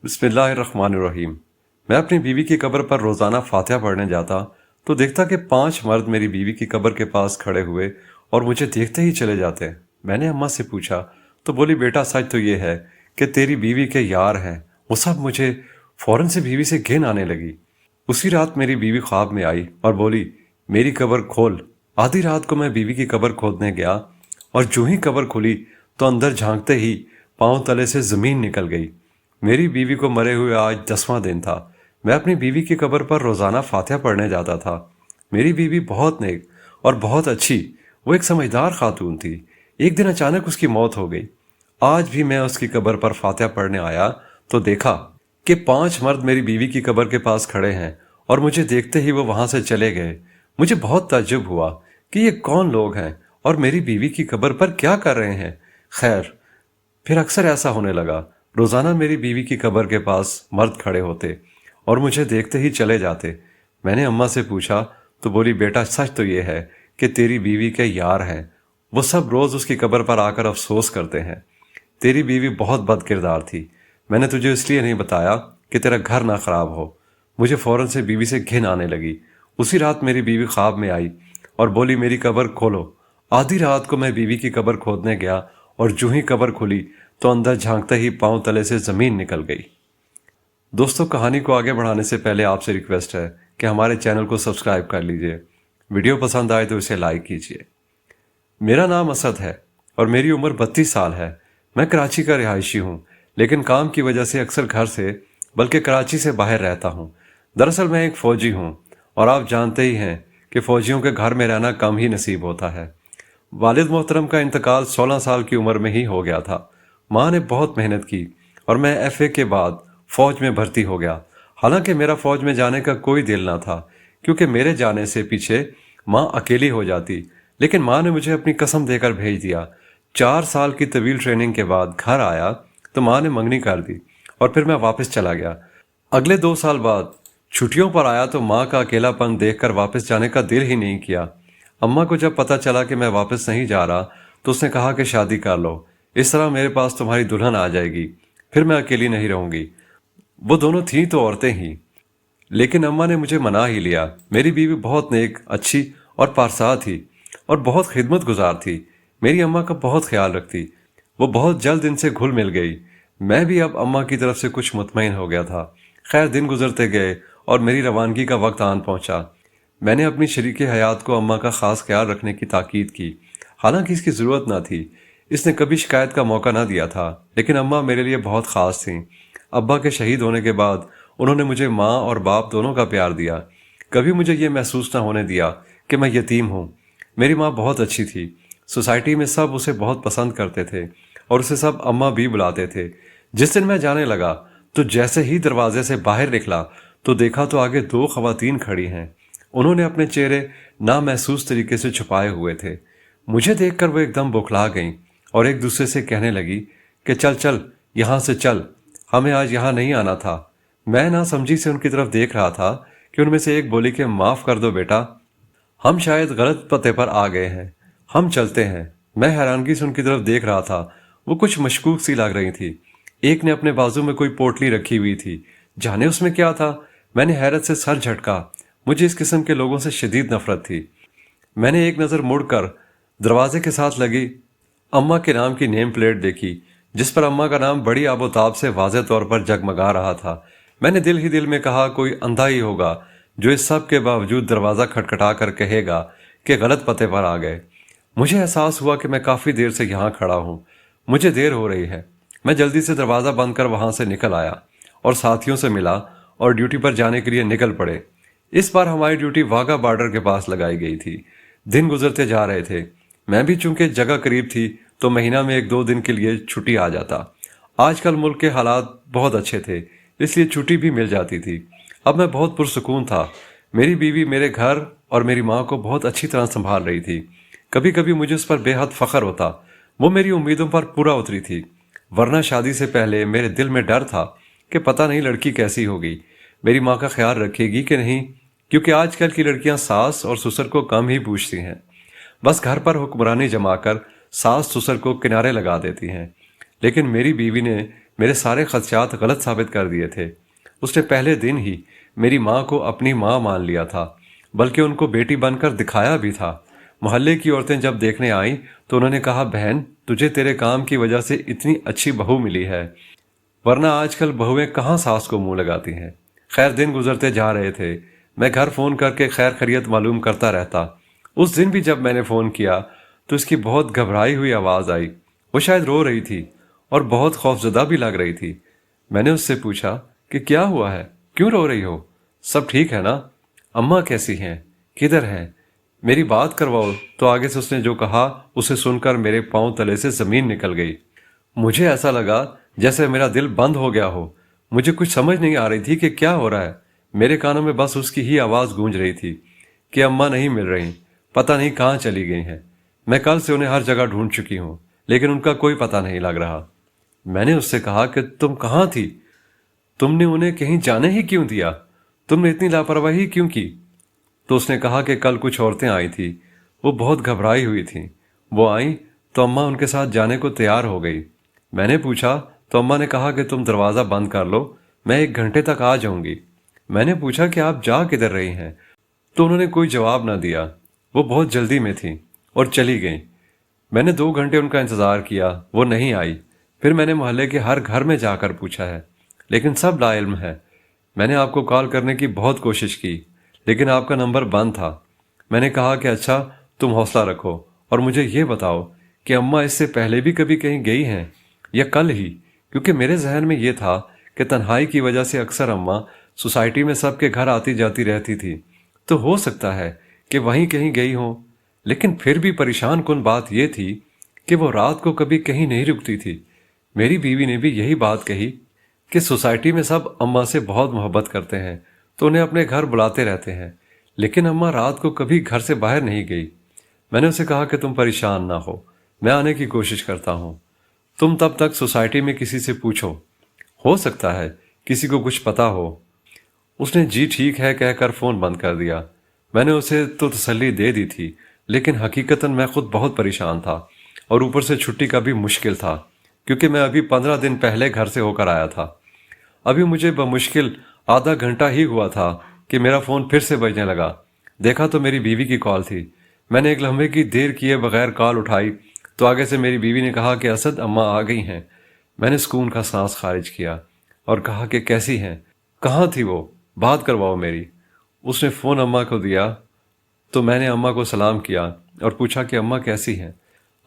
بسم اللہ الرحمن الرحیم۔ میں اپنی بیوی کی قبر پر روزانہ فاتحہ پڑھنے جاتا تو دیکھتا کہ 5 مرد میری بیوی کی قبر کے پاس کھڑے ہوئے اور مجھے دیکھتے ہی چلے جاتے۔ میں نے اماں سے پوچھا تو بولی، بیٹا سچ تو یہ ہے کہ تیری بیوی کے یار ہیں وہ سب۔ مجھے فوراً سے بیوی سے گھن آنے لگی۔ اسی رات میری بیوی خواب میں آئی اور بولی، میری قبر کھول۔ آدھی رات کو میں بیوی کی قبر کھودنے گیا اور جو ہی قبر کھلی تو اندر جھانکتے ہی پاؤں تلے سے زمین نکل گئی۔ میری بیوی کو مرے ہوئے آج 10واں دن تھا۔ میں اپنی بیوی کی قبر پر روزانہ فاتحہ پڑھنے جاتا تھا۔ میری بیوی بہت نیک اور بہت اچھی، وہ ایک سمجھدار خاتون تھی۔ ایک دن اچانک اس کی موت ہو گئی۔ آج بھی میں اس کی قبر پر فاتحہ پڑھنے آیا تو دیکھا کہ 5 مرد میری بیوی کی قبر کے پاس کھڑے ہیں اور مجھے دیکھتے ہی وہ وہاں سے چلے گئے۔ مجھے بہت تعجب ہوا کہ یہ کون لوگ ہیں اور میری بیوی کی قبر پر کیا کر رہے ہیں۔ خیر، پھر اکثر ایسا ہونے لگا۔ روزانہ میری بیوی کی قبر کے پاس مرد کھڑے ہوتے اور مجھے دیکھتے ہی چلے جاتے۔ میں نے اماں سے پوچھا تو بولی، بیٹا سچ تو یہ ہے کہ تیری بیوی کے یار ہیں وہ سب روز اس کی قبر پر آ کر افسوس کرتے ہیں۔ تیری بیوی بہت بد کردار تھی۔ میں نے تجھے اس لیے نہیں بتایا کہ تیرا گھر نہ خراب ہو۔ مجھے فوراً سے بیوی سے گھن آنے لگی۔ اسی رات میری بیوی خواب میں آئی اور بولی، میری قبر کھولو۔ آدھی رات کو میں بیوی کی قبر کھودنے گیا اور جو ہی قبر کھلی تو اندر جھانکتے ہی پاؤں تلے سے زمین نکل گئی۔ دوستو، کہانی کو آگے بڑھانے سے پہلے آپ سے ریکویسٹ ہے کہ ہمارے چینل کو سبسکرائب کر لیجئے۔ ویڈیو پسند آئے تو اسے لائک کیجئے۔ میرا نام اسد ہے اور میری عمر 32 سال ہے۔ میں کراچی کا رہائشی ہوں، لیکن کام کی وجہ سے اکثر گھر سے بلکہ کراچی سے باہر رہتا ہوں۔ دراصل میں ایک فوجی ہوں اور آپ جانتے ہی ہیں کہ فوجیوں کے گھر میں رہنا کم ہی نصیب ہوتا ہے۔ والد محترم کا انتقال 16 سال کی عمر میں ہی ہو گیا تھا۔ ماں نے بہت محنت کی اور میں FA کے بعد فوج میں بھرتی ہو گیا۔ حالانکہ میرا فوج میں جانے کا کوئی دل نہ تھا، کیونکہ میرے جانے سے پیچھے ماں اکیلی ہو جاتی، لیکن ماں نے مجھے اپنی قسم دے کر بھیج دیا۔ 4 سال کی طویل ٹریننگ کے بعد گھر آیا تو ماں نے منگنی کر دی اور پھر میں واپس چلا گیا۔ اگلے 2 سال بعد چھٹیوں پر آیا تو ماں کا اکیلا پن دیکھ کر واپس جانے کا دل ہی نہیں کیا۔ اماں کو جب پتہ چلا کہ میں واپس نہیں جا رہا تو اس نے کہا کہ شادی کر لو، اس طرح میرے پاس تمہاری دلہن آ جائے گی، پھر میں اکیلی نہیں رہوں گی۔ وہ دونوں تھیں تو عورتیں ہی، لیکن اماں نے مجھے منا ہی لیا۔ میری بیوی بہت نیک، اچھی اور پارسا تھی اور بہت خدمت گزار تھی۔ میری اماں کا بہت خیال رکھتی۔ وہ بہت جلد ان سے گھل مل گئی۔ میں بھی اب اماں کی طرف سے کچھ مطمئن ہو گیا تھا۔ خیر، دن گزرتے گئے اور میری روانگی کا وقت آن پہنچا۔ میں نے اپنی شریک حیات کو اماں کا خاص خیال رکھنے کی تاکید کی، حالانکہ اس کی ضرورت نہ تھی۔ اس نے کبھی شکایت کا موقع نہ دیا تھا، لیکن اماں میرے لیے بہت خاص تھیں۔ ابا کے شہید ہونے کے بعد انہوں نے مجھے ماں اور باپ دونوں کا پیار دیا۔ کبھی مجھے یہ محسوس نہ ہونے دیا کہ میں یتیم ہوں۔ میری ماں بہت اچھی تھی۔ سوسائٹی میں سب اسے بہت پسند کرتے تھے اور اسے سب اماں بھی بلاتے تھے۔ جس دن میں جانے لگا تو جیسے ہی دروازے سے باہر نکلا تو دیکھا تو آگے 2 خواتین کھڑی ہیں۔ انہوں نے اپنے چہرے نامحسوس طریقے سے چھپائے ہوئے تھے۔ مجھے دیکھ کر وہ ایک دم بوکھلا گئیں اور ایک دوسرے سے کہنے لگی کہ چل چل یہاں سے چل، ہمیں آج یہاں نہیں آنا تھا۔ میں نہ سمجھی سے ان کی طرف دیکھ رہا تھا کہ ان میں سے ایک بولی کہ معاف کر دو بیٹا، ہم شاید غلط پتے پر آ گئے ہیں، ہم چلتے ہیں۔ میں حیرانگی سے ان کی طرف دیکھ رہا تھا۔ وہ کچھ مشکوک سی لگ رہی تھی۔ ایک نے اپنے بازو میں کوئی پوٹلی رکھی ہوئی تھی، جانے اس میں کیا تھا۔ میں نے حیرت سے سر جھٹکا۔ مجھے اس قسم کے لوگوں سے شدید نفرت تھی۔ میں نے ایک نظر مڑ کر دروازے کے ساتھ لگی اماں کے نام کی نیم پلیٹ دیکھی، جس پر اماں کا نام بڑی آب و تاب سے واضح طور پر جگمگا رہا تھا۔ میں نے دل ہی دل میں کہا، کوئی اندھا ہی ہوگا جو اس سب کے باوجود دروازہ کھٹکھٹا کر کہے گا کہ غلط پتے پر آ گئے۔ مجھے احساس ہوا کہ میں کافی دیر سے یہاں کھڑا ہوں، مجھے دیر ہو رہی ہے۔ میں جلدی سے دروازہ بند کر وہاں سے نکل آیا اور ساتھیوں سے ملا اور ڈیوٹی پر جانے کے لیے نکل پڑے۔ اس بار ہماری ڈیوٹی واغہ بارڈر کے پاس لگائی گئی تھی۔ دن گزرتے جا رہے تھے۔ میں بھی چونکہ جگہ قریب تھی تو مہینہ میں 1-2 دن کے لیے چھٹی آ جاتا۔ آج کل ملک کے حالات بہت اچھے تھے، اس لیے چھٹی بھی مل جاتی تھی۔ اب میں بہت پرسکون تھا۔ میری بیوی میرے گھر اور میری ماں کو بہت اچھی طرح سنبھال رہی تھی۔ کبھی کبھی مجھے اس پر بے حد فخر ہوتا۔ وہ میری امیدوں پر پورا اتری تھی، ورنہ شادی سے پہلے میرے دل میں ڈر تھا کہ پتہ نہیں لڑکی کیسی ہوگی، میری ماں کا خیال رکھے گی کہ نہیں، کیونکہ آج کل کی لڑکیاں ساس اور سسر کو کم ہی پوچھتی ہیں، بس گھر پر حکمرانی جما کر ساس سسر کو کنارے لگا دیتی ہیں۔ لیکن میری بیوی نے میرے سارے خدشات غلط ثابت کر دیے تھے۔ اس نے پہلے دن ہی میری ماں کو اپنی ماں مان لیا تھا، بلکہ ان کو بیٹی بن کر دکھایا بھی تھا۔ محلے کی عورتیں جب دیکھنے آئیں تو انہوں نے کہا، بہن تجھے تیرے کام کی وجہ سے اتنی اچھی بہو ملی ہے، ورنہ آج کل بہویں کہاں ساس کو منہ لگاتی ہیں۔ خیر دن گزرتے جا رہے تھے، میں گھر فون کر کے خیر خیریت معلوم کرتا رہتا۔ اس دن بھی جب میں نے فون کیا تو اس کی بہت گھبرائی ہوئی آواز آئی۔ وہ شاید رو رہی تھی اور بہت خوفزدہ بھی لگ رہی تھی۔ میں نے اس سے پوچھا کہ کیا ہوا ہے، کیوں رو رہی ہو؟ سب ٹھیک ہے نا؟ اماں کیسی ہیں، کدھر ہیں، میری بات کرواؤ۔ تو آگے سے اس نے جو کہا اسے سن کر میرے پاؤں تلے سے زمین نکل گئی۔ مجھے ایسا لگا جیسے میرا دل بند ہو گیا ہو۔ مجھے کچھ سمجھ نہیں آ رہی تھی کہ کیا ہو رہا ہے۔ میرے کانوں میں بس اس کی ہی آواز گونج رہی تھی کہ اماں نہیں مل رہی، پتہ نہیں کہاں چلی گئی ہیں۔ میں کل سے انہیں ہر جگہ ڈھونڈ چکی ہوں، لیکن ان کا کوئی پتہ نہیں لگ رہا۔ میں نے اس سے کہا کہ تم کہاں تھی؟ تم نے انہیں کہیں جانے ہی کیوں دیا؟ تم نے اتنی لاپرواہی کیوں کی؟ تو اس نے کہا کہ کل کچھ عورتیں آئی تھیں، وہ بہت گھبرائی ہوئی تھیں۔ وہ آئیں تو اماں ان کے ساتھ جانے کو تیار ہو گئی۔ میں نے پوچھا تو اماں نے کہا کہ تم دروازہ بند کر لو، میں 1 گھنٹے تک آ جاؤں گی۔ میں نے پوچھا کہ آپ جا کدھر رہی ہیں؟ تو انہوں نے کوئی جواب نہ دیا۔ وہ بہت جلدی میں تھیں اور چلی گئیں۔ میں نے 2 گھنٹے ان کا انتظار کیا، وہ نہیں آئی۔ پھر میں نے محلے کے ہر گھر میں جا کر پوچھا ہے، لیکن سب لا علم ہے۔ میں نے آپ کو کال کرنے کی بہت کوشش کی، لیکن آپ کا نمبر بند تھا۔ میں نے کہا کہ اچھا تم حوصلہ رکھو اور مجھے یہ بتاؤ کہ اماں اس سے پہلے بھی کبھی کہیں گئی ہیں یا کل ہی؟ کیونکہ میرے ذہن میں یہ تھا کہ تنہائی کی وجہ سے اکثر اماں سوسائٹی میں سب کے گھر آتی جاتی رہتی تھی، تو ہو سکتا ہے کہ وہیں کہیں گئی ہوں۔ لیکن پھر بھی پریشان کن بات یہ تھی کہ وہ رات کو کبھی کہیں نہیں رکتی تھی۔ میری بیوی نے بھی یہی بات کہی کہ سوسائٹی میں سب اماں سے بہت محبت کرتے ہیں تو انہیں اپنے گھر بلاتے رہتے ہیں، لیکن اماں رات کو کبھی گھر سے باہر نہیں گئی۔ میں نے اسے کہا کہ تم پریشان نہ ہو، میں آنے کی کوشش کرتا ہوں۔ تم تب تک سوسائٹی میں کسی سے پوچھو، ہو سکتا ہے کسی کو کچھ پتا ہو۔ اس نے جی ٹھیک ہے کہہ کر فون بند کر دیا۔ میں نے اسے تو تسلی دے دی تھی، لیکن حقیقتاً میں خود بہت پریشان تھا اور اوپر سے چھٹی کا بھی مشکل تھا، کیونکہ میں ابھی 15 دن پہلے گھر سے ہو کر آیا تھا۔ ابھی مجھے بمشکل آدھا گھنٹہ ہی ہوا تھا کہ میرا فون پھر سے بجنے لگا۔ دیکھا تو میری بیوی کی کال تھی۔ میں نے 1 لمحے کی دیر کیے بغیر کال اٹھائی تو آگے سے میری بیوی نے کہا کہ اسد اماں آ گئی ہیں۔ میں نے سکون کا سانس خارج کیا اور کہا کہ کیسی ہیں، کہاں تھی وہ، بات کرواؤ میری۔ اس نے فون اماں کو دیا تو میں نے اماں کو سلام کیا اور پوچھا کہ اماں کیسی ہیں،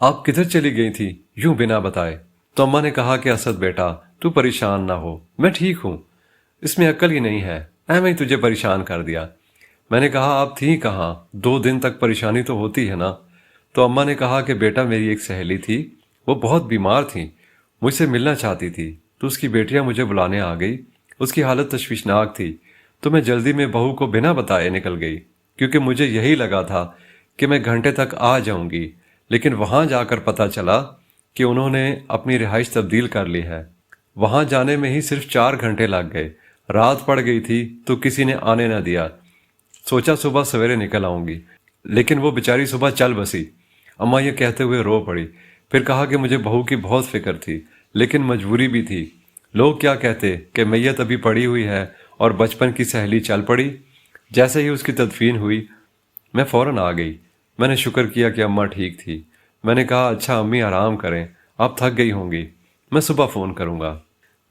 آپ کدھر چلی گئی تھی یوں بنا بتائے؟ تو اماں نے کہا کہ اسد بیٹا تو پریشان نہ ہو، میں ٹھیک ہوں، اس میں عقل ہی نہیں ہے، میں ہی تجھے پریشان کر دیا۔ میں نے کہا آپ تھیں کہاں، 2 دن تک پریشانی تو ہوتی ہے نا؟ تو اماں نے کہا کہ بیٹا میری ایک سہیلی تھی، وہ بہت بیمار تھی، مجھ سے ملنا چاہتی تھی، تو اس کی بیٹیاں مجھے بلانے آ گئی۔ اس کی حالت تشویشناک تھی تو میں جلدی میں بہو کو بنا بتائے نکل گئی، کیونکہ مجھے یہی لگا تھا کہ میں گھنٹے تک آ جاؤں گی، لیکن وہاں جا کر پتہ چلا کہ انہوں نے اپنی رہائش تبدیل کر لی ہے۔ وہاں جانے میں ہی صرف 4 گھنٹے لگ گئے، رات پڑ گئی تھی تو کسی نے آنے نہ دیا۔ سوچا صبح سویرے نکل آؤں گی، لیکن وہ بیچاری صبح چل بسی۔ اماں یہ کہتے ہوئے رو پڑی، پھر کہا کہ مجھے بہو کی بہت فکر تھی، لیکن مجبوری بھی تھی۔ لوگ کیا کہتے کہ میت ابھی پڑی ہوئی ہے اور بچپن کی سہیلی چل پڑی۔ جیسے ہی اس کی تدفین ہوئی میں فوراً آ گئی۔ میں نے شکر کیا کہ اماں ٹھیک تھی۔ میں نے کہا اچھا امی آرام کریں، آپ تھک گئی ہوں گی، میں صبح فون کروں گا۔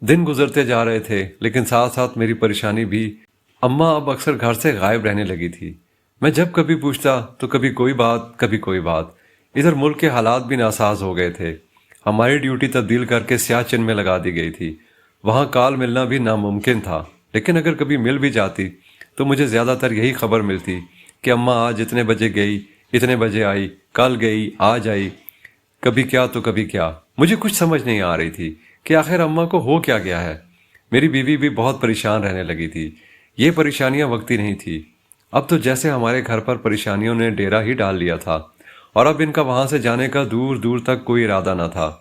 دن گزرتے جا رہے تھے، لیکن ساتھ ساتھ میری پریشانی بھی۔ اماں اب اکثر گھر سے غائب رہنے لگی تھی۔ میں جب کبھی پوچھتا تو کبھی کوئی بات کبھی کوئی بات۔ ادھر ملک کے حالات بھی ناساز ہو گئے تھے۔ ہماری ڈیوٹی تبدیل کر کے سیاچن میں لگا دی گئی تھی۔ وہاں کال ملنا بھی ناممکن تھا، لیکن اگر کبھی مل بھی جاتی تو مجھے زیادہ تر یہی خبر ملتی کہ اماں آج اتنے بجے گئی، اتنے بجے آئی، کل گئی، آج آئی، کبھی کیا تو کبھی کیا۔ مجھے کچھ سمجھ نہیں آ رہی تھی کہ آخر اماں کو ہو کیا گیا ہے۔ میری بیوی بھی بہت پریشان رہنے لگی تھی۔ یہ پریشانیاں وقتی نہیں تھی، اب تو جیسے ہمارے گھر پر پریشانیوں نے ڈیرا ہی ڈال لیا تھا، اور اب ان کا وہاں سے جانے کا دور دور تک کوئی ارادہ نہ تھا۔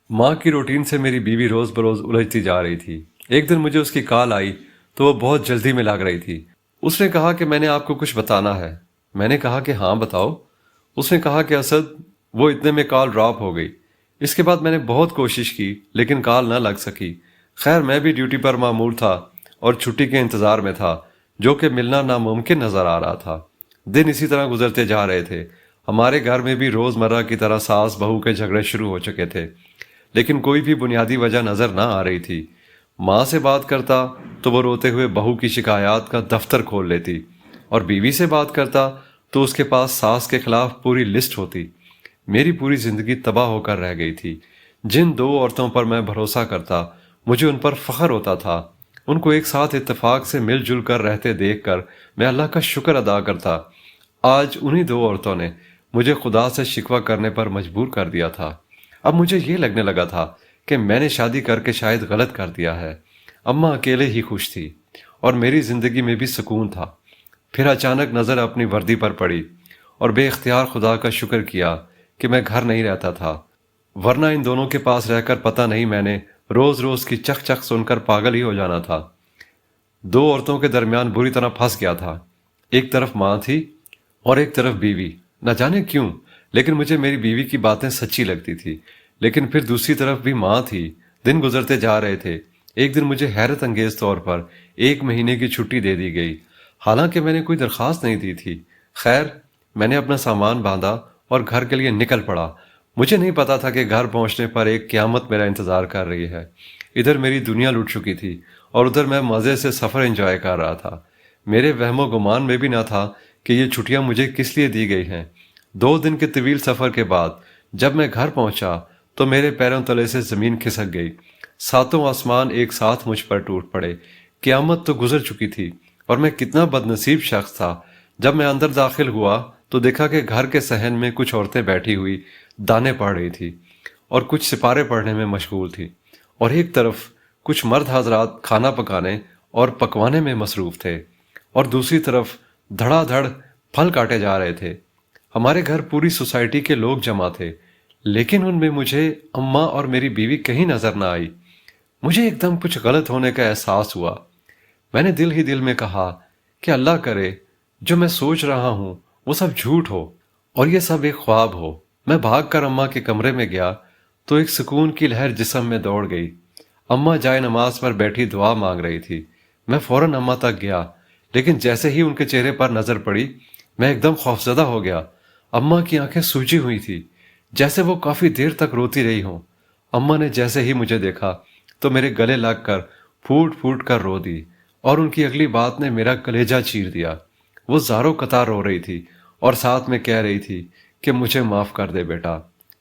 ماں کی روٹین سے میری بیوی روز بروز الجھتی جا رہی تھی۔ ایک دن مجھے اس کی کال آئی تو وہ بہت جلدی میں لگ رہی تھی۔ اس نے کہا کہ میں نے آپ کو کچھ بتانا ہے۔ میں نے کہا کہ ہاں بتاؤ۔ اس نے کہا کہ اسد وہ اتنے میں کال ڈراپ ہو گئی۔ اس کے بعد میں نے بہت کوشش کی لیکن کال نہ لگ سکی۔ خیر میں بھی ڈیوٹی پر معمور تھا اور چھٹی کے انتظار میں تھا، جو کہ ملنا ناممکن نظر آ رہا تھا۔ دن اسی طرح گزرتے جا رہے تھے۔ ہمارے گھر میں بھی روزمرہ کی طرح ساس بہو کے جھگڑے شروع ہو چکے تھے، لیکن کوئی بھی بنیادی وجہ نظر نہ آ رہی تھی۔ ماں سے بات کرتا تو وہ روتے ہوئے بہو کی شکایات کا دفتر کھول لیتی، اور بیوی سے بات کرتا تو اس کے پاس ساس کے خلاف پوری لسٹ ہوتی۔ میری پوری زندگی تباہ ہو کر رہ گئی تھی۔ جن دو عورتوں پر میں بھروسہ کرتا، مجھے ان پر فخر ہوتا تھا۔ ان کو ایک ساتھ اتفاق سے مل جل کر رہتے دیکھ کر میں اللہ کا شکر ادا کرتا۔ آج انہی دو عورتوں نے مجھے خدا سے شکوہ کرنے پر مجبور کر دیا تھا۔ اب مجھے یہ لگنے لگا تھا کہ میں نے شادی کر کے شاید غلط کر دیا ہے۔ اماں اکیلے ہی خوش تھی اور میری زندگی میں بھی سکون تھا۔ پھر اچانک نظر اپنی وردی پر پڑی اور بے اختیار خدا کا شکر کیا کہ میں گھر نہیں رہتا تھا، ورنہ ان دونوں کے پاس رہ کر پتہ نہیں میں نے روز روز کی چک چک سن کر پاگل ہی ہو جانا تھا۔ دو عورتوں کے درمیان بری طرح پھنس گیا تھا۔ ایک طرف ماں تھی اور ایک طرف بیوی۔ نہ جانے کیوں لیکن مجھے میری بیوی کی باتیں سچی لگتی تھی، لیکن پھر دوسری طرف بھی ماں تھی۔ دن گزرتے جا رہے تھے۔ ایک دن مجھے حیرت انگیز طور پر 1 مہینے کی چھٹی دے دی گئی، حالانکہ میں نے کوئی درخواست نہیں دی تھی۔ خیر میں نے اپنا سامان باندھا اور گھر کے لیے نکل پڑا۔ مجھے نہیں پتا تھا کہ گھر پہنچنے پر ایک قیامت میرا انتظار کر رہی ہے۔ ادھر میری دنیا لٹ چکی تھی اور ادھر میں مزے سے سفر انجوائے کر رہا تھا۔ میرے وہم و گمان میں بھی نہ تھا کہ یہ چھٹیاں مجھے کس لیے دی گئی ہیں۔ 2 دن کے طویل سفر کے بعد جب میں گھر پہنچا تو میرے پیروں تلے سے زمین کھسک گئی۔ 7 آسمان ایک ساتھ مجھ پر ٹوٹ پڑے۔ قیامت تو گزر چکی تھی اور میں کتنا بدنصیب شخص تھا۔ جب میں اندر داخل ہوا تو دیکھا کہ گھر کے صحن میں کچھ عورتیں بیٹھی ہوئی دانے پڑھ رہی تھی اور کچھ سپارے پڑھنے میں مشغول تھی، اور ایک طرف کچھ مرد حضرات کھانا پکانے اور پکوانے میں مصروف تھے، اور دوسری طرف دھڑا دھڑ پھل کاٹے جا رہے تھے۔ ہمارے گھر پوری سوسائٹی کے لوگ جمع تھے، لیکن ان میں مجھے اماں اور میری بیوی کہیں نظر نہ آئی۔ مجھے ایک دم کچھ غلط ہونے کا احساس ہوا۔ میں نے دل ہی دل میں کہا کہ اللہ کرے جو میں سوچ رہا ہوں وہ سب جھوٹ ہو اور یہ سب ایک خواب ہو۔ میں بھاگ کر اماں کے کمرے میں گیا تو ایک سکون کی لہر جسم میں دوڑ گئی۔ اماں جائے نماز پر بیٹھی دعا مانگ رہی تھی۔ میں فوراً اماں تک گیا، لیکن جیسے ہی ان کے چہرے پر نظر پڑی میں ایک دم خوفزدہ ہو گیا۔ اماں کی آنکھیں سوجی ہوئی تھی، جیسے وہ کافی دیر تک روتی رہی ہوں۔ اماں نے جیسے ہی مجھے دیکھا تو میرے گلے لگ کر پھوٹ پھوٹ کر رو دی، اور ان کی اگلی بات نے میرا کلیجہ چیر دیا۔ وہ زاروں قطار رو رہی تھی اور ساتھ میں کہہ رہی تھی کہ مجھے معاف کر دے بیٹا،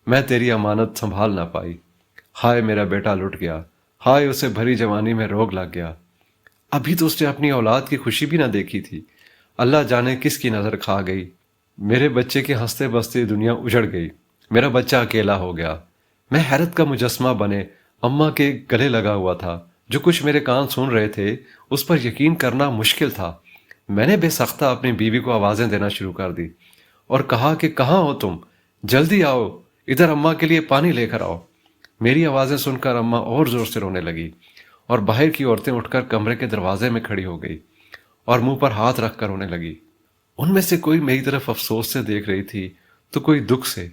میں تیری امانت سنبھال نہ پائی۔ ہائے میرا بیٹا لٹ گیا، ہائے اسے بھری جوانی میں روگ لگ گیا۔ ابھی تو اس نے اپنی اولاد کی خوشی بھی نہ دیکھی تھی، اللہ جانے کس کی نظر کھا گئی۔ میرے بچے کی ہنستے بستے دنیا اجڑ گئی۔ میرا بچہ اکیلا ہو گیا۔ میں حیرت کا مجسمہ بنے اماں کے گلے لگا ہوا تھا۔ جو کچھ میرے کان سن رہے تھے اس پر یقین کرنا مشکل تھا۔ میں نے بے سختہ اپنی بیوی کو آوازیں دینا شروع کر دی اور کہا کہ کہاں ہو تم، جلدی آؤ، ادھر اماں کے لیے پانی لے کر آؤ۔ میری آوازیں سن کر اماں اور زور سے رونے لگی، اور باہر کی عورتیں اٹھ کر کمرے کے دروازے میں کھڑی ہو گئی اور منہ پر ہاتھ رکھ کر رونے لگی۔ ان میں سے کوئی میری طرف افسوس سے دیکھ رہی تھی تو کوئی دکھ سے،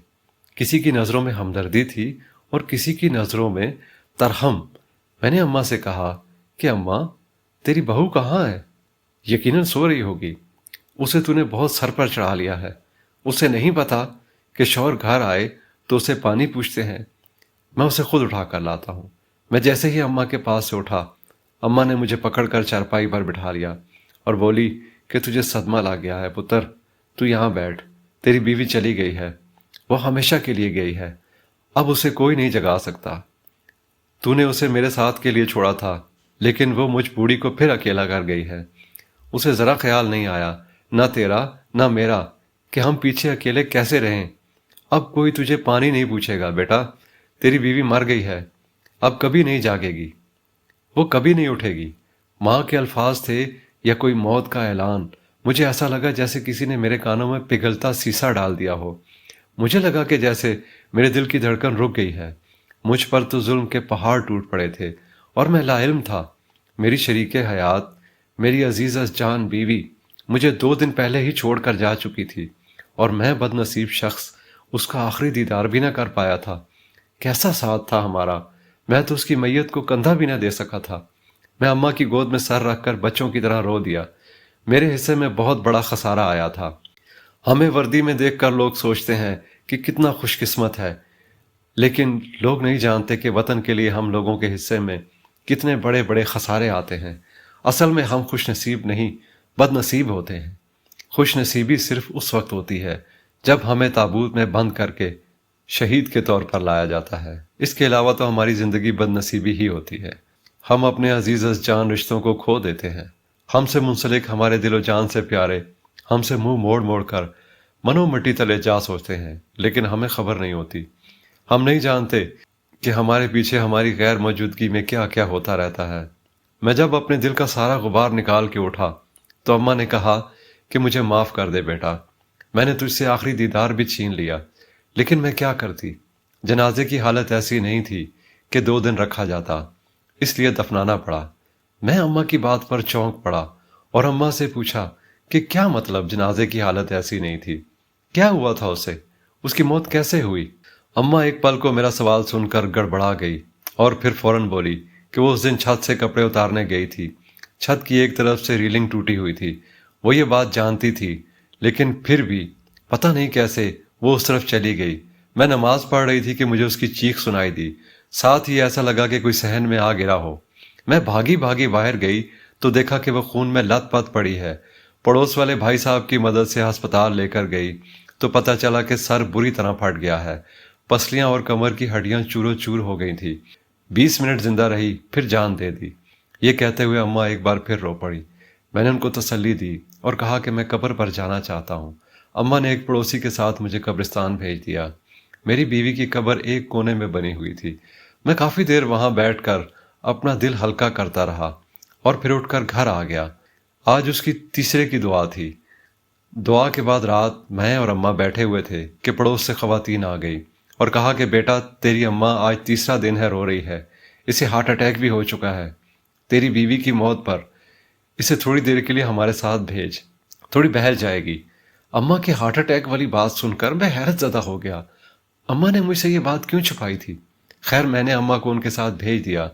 کسی کی نظروں میں ہمدردی تھی اور کسی کی نظروں میں ترحم۔ میں نے اماں سے کہا کہ اماں تیری بہو کہاں ہے؟ یقیناً سو رہی ہوگی، اسے تو نے بہت سر پر چڑھا لیا ہے۔ اسے نہیں پتا کہ شوہر گھر آئے تو اسے پانی پوچھتے ہیں، میں اسے خود اٹھا کر لاتا ہوں۔ میں جیسے ہی اماں کے پاس سے اٹھا، اماں نے مجھے پکڑ کر چارپائی پر بٹھا لیا اور بولی کہ تجھے صدمہ لگ گیا ہے پتر، تو یہاں بیٹھ، تیری بیوی چلی گئی ہے، وہ ہمیشہ کے لیے گئی ہے، اب اسے کوئی نہیں جگا سکتا۔ تو نے اسے میرے ساتھ کے لیے چھوڑا تھا، لیکن وہ مجھ بوڑھی کو پھر اکیلا کر گئی ہے۔ اسے ذرا خیال نہیں آیا، نہ تیرا نہ میرا، کہ ہم پیچھے اکیلے کیسے رہیں۔ اب کوئی تجھے پانی نہیں پوچھے گا بیٹا، تیری بیوی مر گئی ہے، اب کبھی نہیں جاگے گی، وہ کبھی نہیں اٹھے گی۔ ماں کے الفاظ تھے یا کوئی موت کا اعلان۔ مجھے ایسا لگا جیسے کسی نے میرے کانوں میں پگھلتا سیسا ڈال دیا ہو۔ مجھے لگا کہ جیسے میرے دل کی دھڑکن رک گئی ہے۔ مجھ پر تو ظلم کے پہاڑ ٹوٹ پڑے تھے اور میں لا علم تھا۔ میری شریک حیات، میری عزیز جان بیوی مجھے 2 دن پہلے ہی چھوڑ کر جا چکی تھی، اور میں بد نصیب شخص اس کا آخری دیدار بھی نہ کر پایا تھا۔ کیسا ساتھ تھا ہمارا! میں تو اس کی میت کو کندھا بھی نہ دے سکا تھا۔ میں اماں کی گود میں سر رکھ کر بچوں کی طرح رو دیا۔ میرے حصے میں بہت بڑا خسارہ آیا تھا۔ ہمیں وردی میں دیکھ کر لوگ سوچتے ہیں کہ کتنا خوش قسمت ہے، لیکن لوگ نہیں جانتے کہ وطن کے لیے ہم لوگوں کے حصے میں کتنے بڑے بڑے خسارے آتے ہیں۔ اصل میں ہم خوش نصیب نہیں، بد نصیب ہوتے ہیں۔ خوش نصیبی صرف اس وقت ہوتی ہے جب ہمیں تابوت میں بند کر کے شہید کے طور پر لایا جاتا ہے۔ اس کے علاوہ تو ہماری زندگی بد نصیبی ہی ہوتی ہے۔ ہم اپنے عزیز از جان رشتوں کو کھو دیتے ہیں۔ ہم سے منسلک ہمارے دل و جان سے پیارے ہم سے منہ موڑ موڑ کر منو مٹی تلے جا سوچتے ہیں، لیکن ہمیں خبر نہیں ہوتی۔ ہم نہیں جانتے کہ ہمارے پیچھے ہماری غیر موجودگی میں کیا کیا ہوتا رہتا ہے۔ میں جب اپنے دل کا سارا غبار نکال کے اٹھا تو اماں نے کہا کہ مجھے معاف کر دے بیٹا، میں نے تجھ سے آخری دیدار بھی چھین لیا، لیکن میں کیا کرتی؟ جنازے کی حالت ایسی نہیں تھی کہ 2 دن رکھا جاتا، اس لیے دفنانا پڑا۔ میں اماں کی بات پر چونک پڑا اور اماں سے پوچھا کہ کیا مطلب جنازے کی حالت ایسی نہیں تھی؟ کیا ہوا تھا اسے؟ اس کی موت کیسے ہوئی؟ اماں ایک پل کو میرا سوال سن کر گڑبڑا گئی اور پھر فوراً بولی کہ وہ اس دن چھت سے کپڑے اتارنے گئی تھی۔ چھت کی ایک طرف سے ریلنگ ٹوٹی ہوئی تھی۔ وہ یہ بات جانتی تھی، لیکن پھر بھی پتہ نہیں کیسے وہ اس طرف چلی گئی۔ میں نماز پڑھ رہی تھی کہ مجھے اس کی چیخ سنائی دی، ساتھ ہی ایسا لگا کہ کوئی صحن میں آ گرا ہو۔ میں بھاگی بھاگی باہر گئی تو دیکھا کہ وہ خون میں لت پت پڑی ہے۔ پڑوس والے بھائی صاحب کی مدد سے ہسپتال لے کر گئی تو پتہ چلا کہ سر بری طرح پھٹ گیا ہے، پسلیاں اور کمر کی ہڈیاں چورو چور ہو گئی تھی۔ 20 منٹ زندہ رہی پھر جان دے دی۔ یہ کہتے ہوئے اماں ایک بار پھر رو پڑی۔ میں نے ان کو تسلی دی اور کہا کہ میں قبر پر جانا چاہتا ہوں۔ اماں نے ایک پڑوسی کے ساتھ مجھے قبرستان بھیج دیا۔ میری بیوی کی قبر ایک کونے میں بنی ہوئی تھی۔ میں کافی دیر وہاں بیٹھ کر اپنا دل ہلکا کرتا رہا اور پھر اٹھ کر گھر آ گیا۔ آج اس کی تیسرے کی دعا تھی۔ دعا کے بعد رات میں اور اماں بیٹھے ہوئے تھے کہ پڑوس سے خواتین آ گئی اور کہا کہ بیٹا تیری اماں آج تیسرا دن ہے رو رہی ہے، اسے ہارٹ اٹیک بھی ہو چکا ہے، تیری بیوی کی موت پر اسے تھوڑی دیر کے لیے ہمارے ساتھ بھیج، تھوڑی بہل جائے گی۔ اماں کے ہارٹ اٹیک والی بات سن کر میں حیرت زدہ ہو گیا۔ اماں نے مجھ سے یہ بات کیوں چھپائی تھی؟ خیر میں نے اماں کو ان کے ساتھ بھیج دیا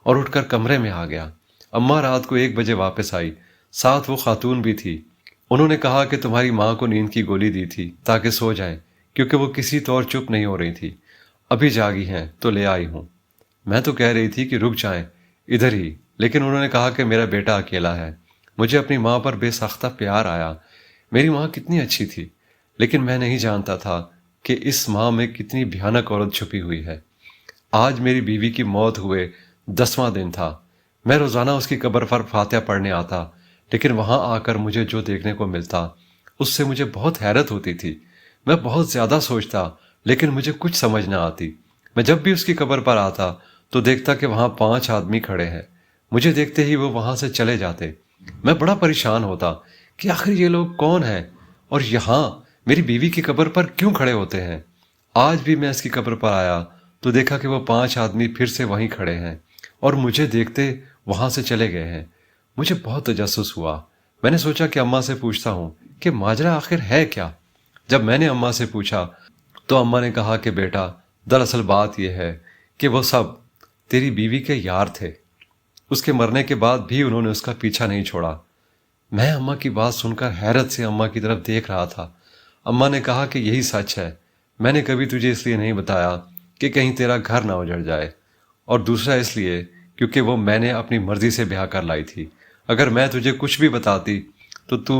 اور اٹھ کر کمرے میں آ گیا۔ اماں رات کو 1 بجے واپس آئی، ساتھ وہ خاتون بھی تھی۔ انہوں نے کہا کہ تمہاری ماں کو نیند کی گولی دی تھی تاکہ سو جائیں، کیونکہ وہ کسی طور چپ نہیں ہو رہی تھی۔ ابھی جاگی ہیں تو لے آئی ہوں۔ میں تو کہہ رہی تھی کہ رک جائیں ادھر ہی، لیکن انہوں نے کہا کہ میرا بیٹا اکیلا ہے۔ مجھے اپنی ماں پر بے ساختہ پیار آیا۔ میری ماں کتنی اچھی تھی، لیکن میں نہیں جانتا تھا کہ اس ماں میں کتنی بھیانک عورت چھپی ہوئی ہے۔ آج میری بیوی کی موت ہوئے 10واں دن تھا۔ میں روزانہ اس کی قبر پر فاتحہ پڑھنے آتا، لیکن وہاں آ کر مجھے جو دیکھنے کو ملتا اس سے مجھے بہت حیرت ہوتی تھی۔ میں بہت زیادہ سوچتا، لیکن مجھے کچھ سمجھ نہ آتی۔ میں جب بھی اس کی قبر پر آتا تو دیکھتا کہ وہاں 5 آدمی کھڑے ہیں۔ مجھے دیکھتے ہی وہ وہاں سے چلے جاتے۔ میں بڑا پریشان ہوتا کہ آخر یہ لوگ کون ہیں اور یہاں میری بیوی کی قبر پر کیوں کھڑے ہوتے ہیں۔ آج بھی میں اس کی قبر پر آیا تو دیکھا کہ وہ 5 آدمی پھر سے وہیں کھڑے ہیں اور مجھے دیکھتے وہاں سے چلے گئے ہیں۔ مجھے بہت تجسس ہوا۔ میں نے سوچا کہ اماں سے پوچھتا ہوں کہ ماجرا آخر ہے کیا۔ جب میں نے اماں سے پوچھا تو اماں نے کہا کہ بیٹا دراصل بات یہ ہے کہ وہ سب تیری بیوی کے یار تھے، اس کے مرنے کے بعد بھی انہوں نے اس کا پیچھا نہیں چھوڑا۔ میں اماں کی بات سن کر حیرت سے اماں کی طرف دیکھ رہا تھا۔ اماں نے کہا کہ یہی سچ ہے، میں نے کبھی تجھے اس لیے نہیں بتایا کہ کہیں تیرا گھر نہ اجڑ جائے، اور دوسرا اس لیے کیونکہ وہ میں نے اپنی مرضی سے بیاہ کر لائی تھی۔ اگر میں تجھے کچھ بھی بتاتی تو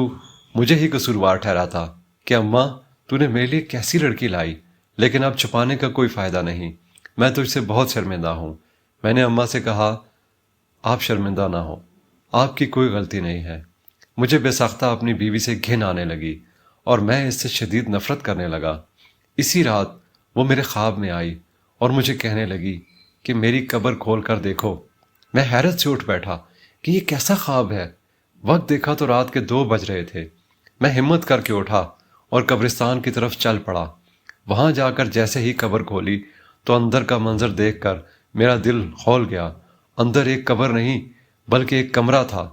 مجھے ہی قصوروار ٹھہراتا کہ اماں تو نے میرے لیے کیسی لڑکی لائی، لیکن اب چھپانے کا کوئی فائدہ نہیں، میں تجھ سے بہت شرمندہ ہوں۔ میں نے اماں سے کہا آپ شرمندہ نہ ہو، آپ کی کوئی غلطی نہیں ہے۔ مجھے بے ساختہ اپنی بیوی سے گھن آنے لگی اور میں اس سے شدید نفرت کرنے لگا۔ اسی رات وہ میرے خواب میں آئی اور مجھے کہنے لگی کہ میری قبر کھول کر دیکھو۔ میں حیرت سے اٹھ بیٹھا کہ یہ کیسا خواب ہے۔ وقت دیکھا تو رات کے 2 بج رہے تھے۔ میں ہمت کر کے اٹھا اور قبرستان کی طرف چل پڑا۔ وہاں جا کر جیسے ہی قبر کھولی تو اندر کا منظر دیکھ کر میرا دل کھول گیا۔ اندر ایک قبر نہیں بلکہ ایک کمرہ تھا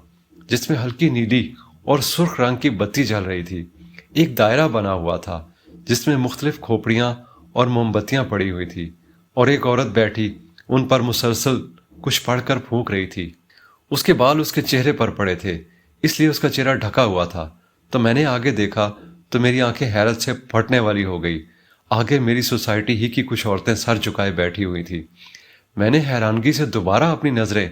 جس میں ہلکی نیلی اور سرخ رنگ کی بتی جل رہی تھی۔ ایک دائرہ بنا ہوا تھا جس میں مختلف کھوپڑیاں اور موم بتیاں پڑی ہوئی تھی اور ایک عورت بیٹھی ان پر مسلسل کچھ پڑھ کر پھونک رہی تھی۔ اس کے بال اس کے چہرے پر پڑے تھے، اس لیے اس کا چہرہ ڈھکا ہوا تھا۔ تو میں نے آگے دیکھا تو میری آنکھیں حیرت سے پھٹنے والی ہو گئی۔ آگے میری سوسائٹی ہی کی کچھ عورتیں سر جھکائے بیٹھی ہوئی تھیں۔ میں نے حیرانگی سے دوبارہ اپنی نظریں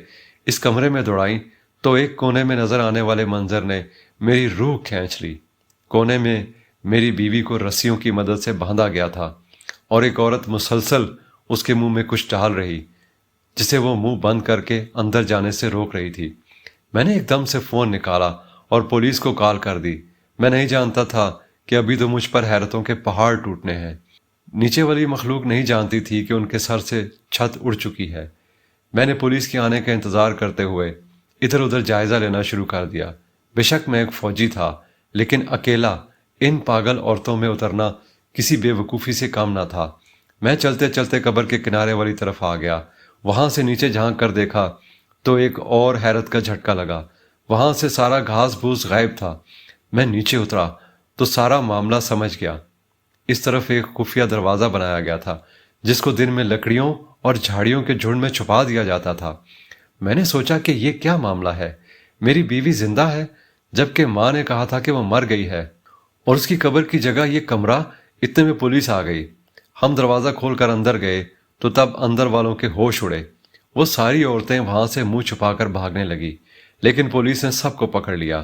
اس کمرے میں دوڑائیں تو ایک کونے میں نظر آنے والے منظر نے میری روح کھینچ لی۔ کونے میں میری بیوی کو رسیوں کی مدد سے باندھا گیا تھا اور ایک عورت مسلسل اس کے منہ میں کچھ ڈال رہی، جسے وہ منہ بند کر کے اندر جانے سے روک رہی تھی۔ میں نے ایک دم سے فون نکالا اور پولیس کو کال کر دی۔ میں نہیں جانتا تھا کہ ابھی تو مجھ پر حیرتوں کے پہاڑ ٹوٹنے ہیں۔ نیچے والی مخلوق نہیں جانتی تھی کہ ان کے سر سے چھت اڑ چکی ہے۔ میں نے پولیس کے آنے کا انتظار کرتے ہوئے ادھر ادھر جائزہ لینا شروع کر دیا۔ بے شک میں ایک فوجی تھا، لیکن اکیلا ان پاگل عورتوں میں اترنا کسی بے وقوفی سے کم نہ تھا۔ میں چلتے چلتے قبر کے کنارے والی طرف آ گیا۔ وہاں سے نیچے جھانک کر دیکھا تو ایک اور حیرت کا جھٹکا لگا۔ وہاں سے سارا گھاس پھوس غائب تھا۔ میں نیچے اترا تو سارا معاملہ سمجھ گیا۔ اس طرف ایک خفیہ دروازہ بنایا گیا تھا جس کو دن میں لکڑیوں اور جھاڑیوں کے جھنڈ میں چھپا دیا جاتا تھا۔ میں نے سوچا کہ یہ کیا معاملہ ہے؟ میری بیوی زندہ ہے جبکہ ماں نے کہا تھا کہ وہ مر گئی ہے، اور اس کی قبر کی جگہ یہ کمرہ۔ اتنے میں پولیس آ گئی۔ ہم دروازہ کھول کر اندر گئے تو تب اندر والوں کے ہوش اڑے۔ وہ ساری عورتیں وہاں سے منہ چھپا کر بھاگنے لگی، لیکن پولیس نے سب کو پکڑ لیا۔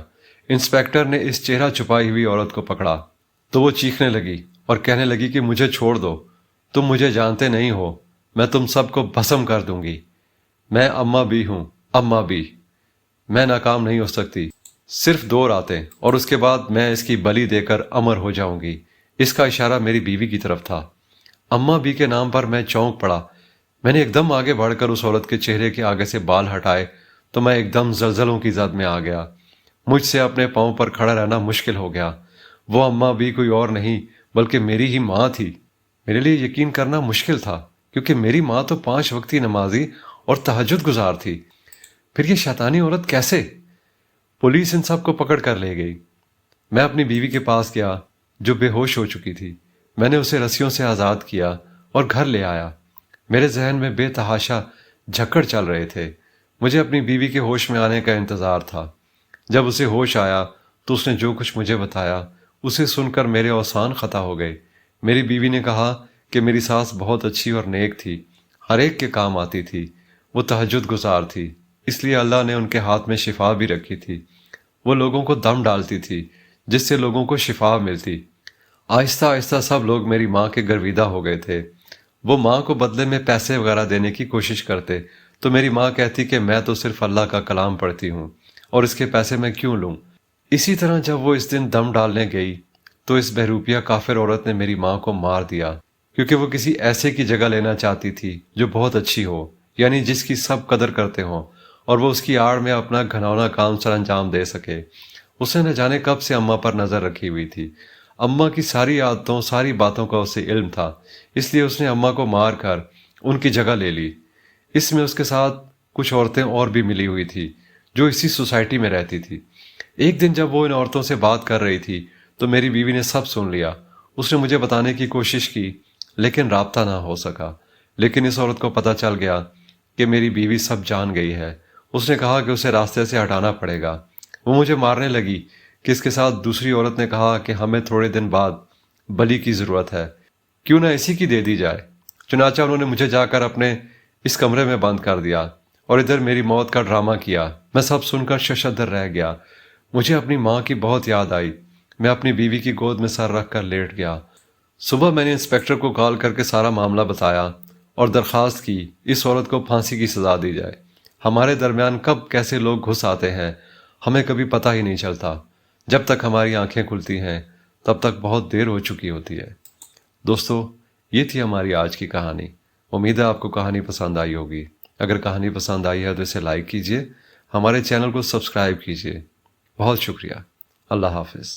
انسپیکٹر نے اس چہرہ چھپائی ہوئی عورت کو پکڑا تو وہ چیخنے لگی اور کہنے لگی کہ مجھے چھوڑ دو، تم مجھے جانتے نہیں ہو، میں تم سب کو بھسم کر دوں گی۔ میں اماں بھی ہوں، اماں بھی، میں ناکام نہیں ہو سکتی، صرف 2 راتیں اور اس کے بعد میں اس کی بلی دے کر امر ہو جاؤں گی۔ اس کا اشارہ میری بیوی کی طرف تھا۔ اماں بھی کے نام پر میں چونک پڑا۔ میں نے ایک دم آگے بڑھ کر اس عورت کے چہرے کے آگے سے بال ہٹائے تو میں ایک دم زلزلوں کی زد میں آ گیا۔ مجھ سے اپنے پاؤں پر کھڑا رہنا مشکل ہو گیا۔ وہ اماں بھی کوئی اور نہیں بلکہ میری ہی ماں تھی۔ میرے لیے یقین کرنا مشکل تھا کیونکہ میری ماں تو 5 وقتی نمازی اور تہجد گزار تھی۔ پھر یہ شیطانی عورت کیسے؟ پولیس ان سب کو پکڑ کر لے گئی۔ میں اپنی بیوی کے پاس گیا جو بے ہوش ہو چکی تھی۔ میں نے اسے رسیوں سے آزاد کیا اور گھر لے آیا۔ میرے ذہن میں بے تحاشا جھکڑ چل رہے تھے۔ مجھے اپنی بیوی کے ہوش میں آنے کا انتظار تھا۔ جب اسے ہوش آیا تو اس نے جو کچھ مجھے بتایا اسے سن کر میرے اوسان خطا ہو گئے۔ میری بیوی نے کہا کہ میری ساس بہت اچھی اور نیک تھی، ہر ایک کے کام آتی تھی، وہ تہجد گزار تھی، اس لیے اللہ نے ان کے ہاتھ میں شفا بھی رکھی تھی۔ وہ لوگوں کو دم ڈالتی تھی جس سے لوگوں کو شفا ملتی۔ آہستہ آہستہ سب لوگ میری ماں کے گرویدہ ہو گئے تھے۔ وہ ماں کو بدلے میں پیسے وغیرہ دینے کی کوشش کرتے تو میری ماں کہتی کہ میں تو صرف اللہ کا کلام پڑھتی ہوں اور اس کے پیسے میں کیوں لوں۔ اسی طرح جب وہ اس دن دم ڈالنے گئی تو اس بہروپیہ کافر عورت نے میری ماں کو مار دیا کیونکہ وہ کسی ایسے کی جگہ لینا چاہتی تھی جو بہت اچھی ہو، یعنی جس کی سب قدر کرتے ہوں اور وہ اس کی آڑ میں اپنا گھناؤنا کام سر انجام دے سکے۔ اس نے نہ جانے کب سے اماں پر نظر رکھی ہوئی تھی۔ اماں کی ساری عادتوں، ساری باتوں کا اسے علم تھا، اس لیے اس نے اماں کو مار کر ان کی جگہ لے لی۔ اس میں اس کے ساتھ کچھ عورتیں اور بھی ملی ہوئی تھی جو اسی سوسائٹی میں رہتی تھی۔ ایک دن جب وہ ان عورتوں سے بات کر رہی تھی تو میری بیوی نے سب سن لیا۔ اس نے مجھے بتانے کی کوشش کی لیکن رابطہ نہ ہو سکا۔ لیکن اس عورت کو پتہ چل گیا کہ میری بیوی سب جان گئی ہے۔ اس نے کہا کہ اسے راستے سے ہٹانا پڑے گا۔ وہ مجھے مارنے لگی کہ اس کے ساتھ دوسری عورت نے کہا کہ ہمیں تھوڑے دن بعد بلی کی ضرورت ہے، کیوں نہ اسی کی دے دی جائے۔ چنانچہ انہوں نے مجھے جا کر اپنے اس کمرے میں بند کر دیا اور ادھر میری موت کا ڈرامہ کیا۔ میں سب سن کر ششدر رہ گیا۔ مجھے اپنی ماں کی بہت یاد آئی۔ میں اپنی بیوی کی گود میں سر رکھ کر لیٹ گیا۔ صبح میں نے انسپیکٹر کو کال کر کے سارا معاملہ بتایا اور درخواست کی اس عورت کو پھانسی کی سزا دی جائے۔ ہمارے درمیان کب کیسے لوگ گھس آتے ہیں ہمیں کبھی پتہ ہی نہیں چلتا۔ جب تک ہماری آنکھیں کھلتی ہیں تب تک بہت دیر ہو چکی ہوتی ہے۔ دوستو، یہ تھی ہماری آج کی کہانی۔ امید ہے آپ کو کہانی پسند آئی ہوگی۔ اگر کہانی پسند آئی ہے تو اسے لائک کیجیے، ہمارے چینل کو سبسکرائب کیجیے۔ بہت شکریہ۔ اللہ حافظ۔